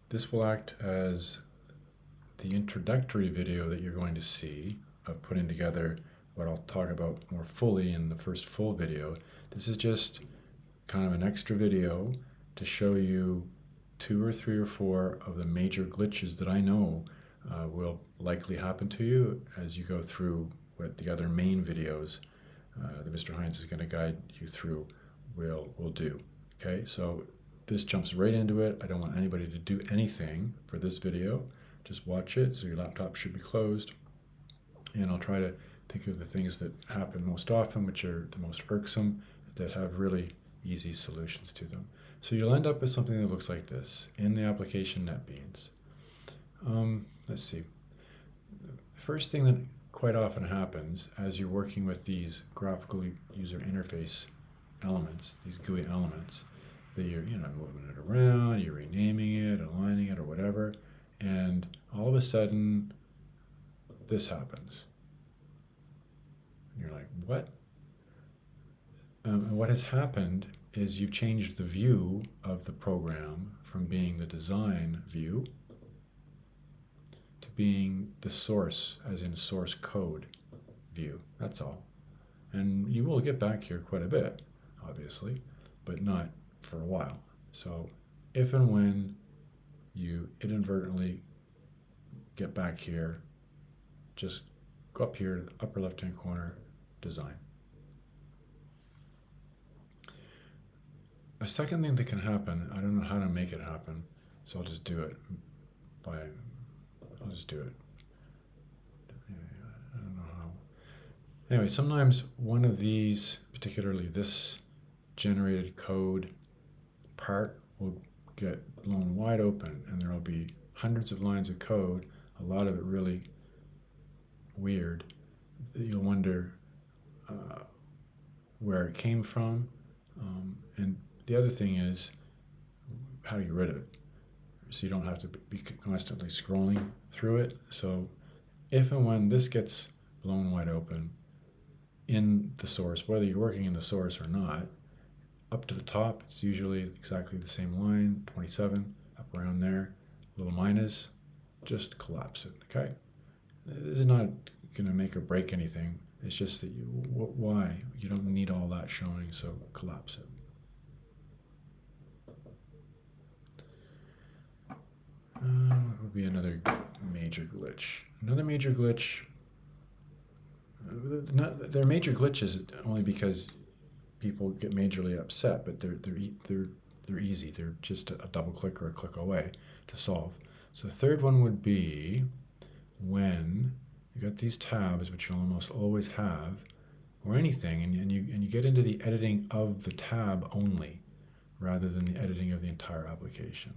This will act as the introductory video that you're going to see of putting together what I'll talk about more fully in the first full video. This is just kind of an extra video to show you 2 or 3 or 4 of the major glitches that I know will likely happen to you as you go through what the other main videos that Mr. Hines is going to guide you through will do. Okay, so this jumps right into it. I don't want anybody to do anything for this video. Just watch it, so your laptop should be closed. And I'll try to think of the things that happen most often, which are the most irksome, that have really easy solutions to them. So you'll end up with something that looks like this in the application Netbeans. Let's see. The first thing that quite often happens as you're working with these graphical user interface elements, these GUI elements, that you're moving it around, you're renaming it, aligning it, or whatever, and all of a sudden this happens. And you're like, what? And what has happened is you've changed the view of the program from being the design view to being the source, as in source code view. That's all. And you will get back here quite a bit, obviously, but not for a while. So if and when you inadvertently get back here, just go up here to the upper left-hand corner, design. A second thing that can happen, I don't know how to make it happen, so I'll just do it. I'll just do it. I don't know how. Anyway, sometimes one of these, particularly this generated code part, will get blown wide open, and there will be hundreds of lines of code, a lot of it really weird. You'll wonder where it came from, and the other thing is, how do you get rid of it? So you don't have to be constantly scrolling through it. So if and when this gets blown wide open in the source, whether you're working in the source or not, up to the top, it's usually exactly the same line, 27, up around there, little minus, just collapse it, okay? This is not going to make or break anything. It's just that why? You don't need all that showing, so collapse it. What would be another major glitch? Another major glitch. They're major glitches only because people get majorly upset, but they're easy. They're just a double click or a click away to solve. So the third one would be when you got these tabs, which you'll almost always have, or anything, and you get into the editing of the tab only, rather than the editing of the entire application.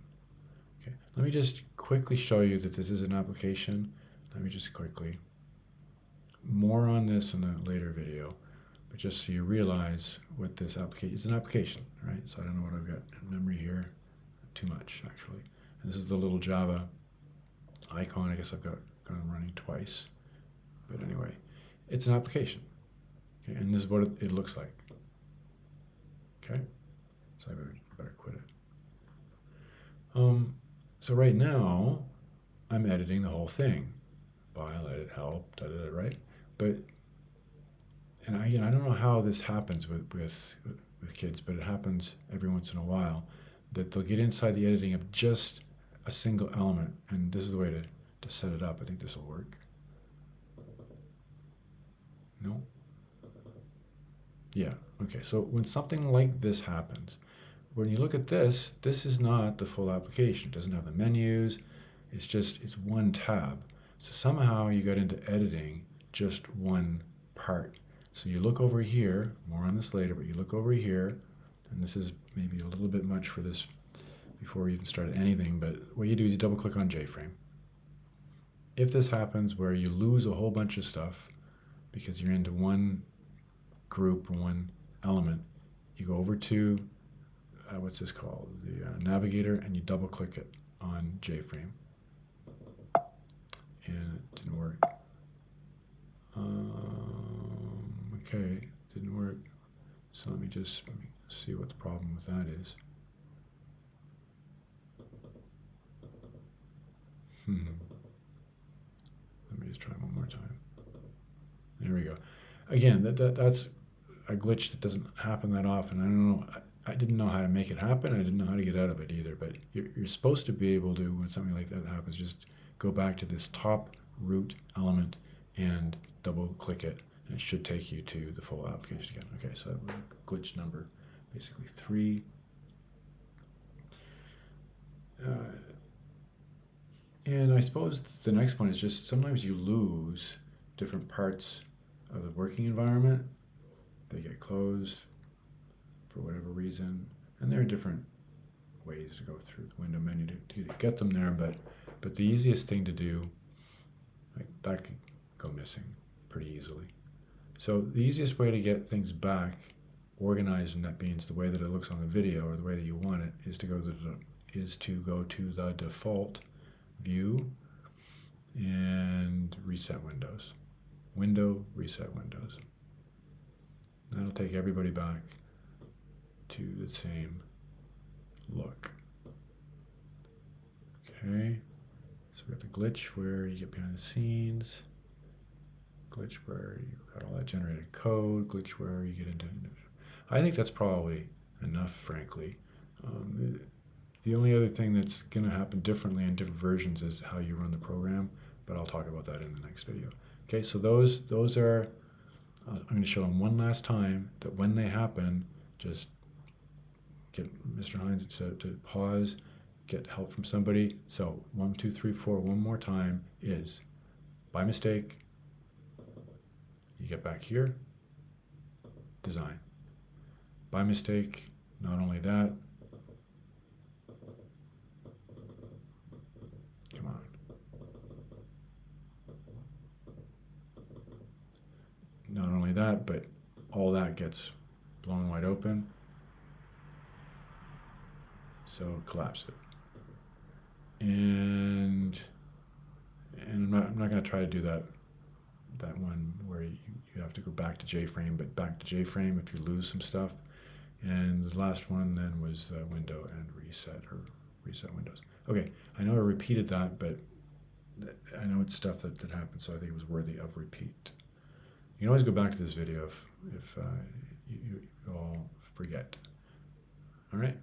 Okay, let me just quickly show you that this is an application. Let me just quickly. More on this in a later video, but just so you realize what this application is. An application, right? So I don't know what I've got in memory here. Too much, actually. And this is the little Java icon. I guess I've got them running twice. But anyway, it's an application. Okay, and this is what it looks like. Okay, so I better quit it. So right now, I'm editing the whole thing. File, edit, help, right? But, and I don't know how this happens with kids, but it happens every once in a while, that they'll get inside the editing of just a single element, and this is the way to set it up. I think this will work. No? Yeah, okay, so when something like this happens, when you look at this is not the full application. It doesn't have the menus, it's one tab. So somehow you got into editing just one part. So you look over here, more on this later, but you look over here, and this is maybe a little bit much for this before we even started anything, but what you do is you double click on JFrame. If this happens where you lose a whole bunch of stuff because you're into one group or one element, you go over to, what's this called? The navigator, and you double click it on JFrame. And it didn't work. Okay, didn't work. So let me see what the problem with that is. Let me just try one more time. There we go. Again, that's a glitch that doesn't happen that often. I don't know. I didn't know how to make it happen. I didn't know how to get out of it either. But you're supposed to be able to, when something like that happens, just go back to this top root element and double click it, and it should take you to the full application again. Okay, so glitch number basically 3. And I suppose the next point is just sometimes you lose different parts of the working environment. They get closed for whatever reason, and there are different ways to go through the window menu to get them there, but the easiest thing to do, like, that could go missing pretty easily. So the easiest way to get things back organized in NetBeans the way that it looks on the video or the way that you want it is to go to the default view and reset windows. Window, reset windows. That'll take everybody back to the same look. Okay, so we got the glitch where you get behind the scenes, glitch where you got all that generated code, glitch where you get into. I think that's probably enough, frankly. The only other thing that's going to happen differently in different versions is how you run the program, but I'll talk about that in the next video. Okay, so those are, I'm going to show them one last time that when they happen, just get Mr. Hines to pause, get help from somebody. So 1, 2, 3, 4, one more time is, by mistake, you get back here, design. By mistake, not only that, come on. Not only that, but all that gets blown wide open. So collapse it. And I'm not going to try to do that one where you have to go back to JFrame, but back to JFrame if you lose some stuff. And the last one then was the window and reset windows. Okay, I know I repeated that, but I know it's stuff that happened, so I think it was worthy of repeat. You can always go back to this video if you all forget. All right.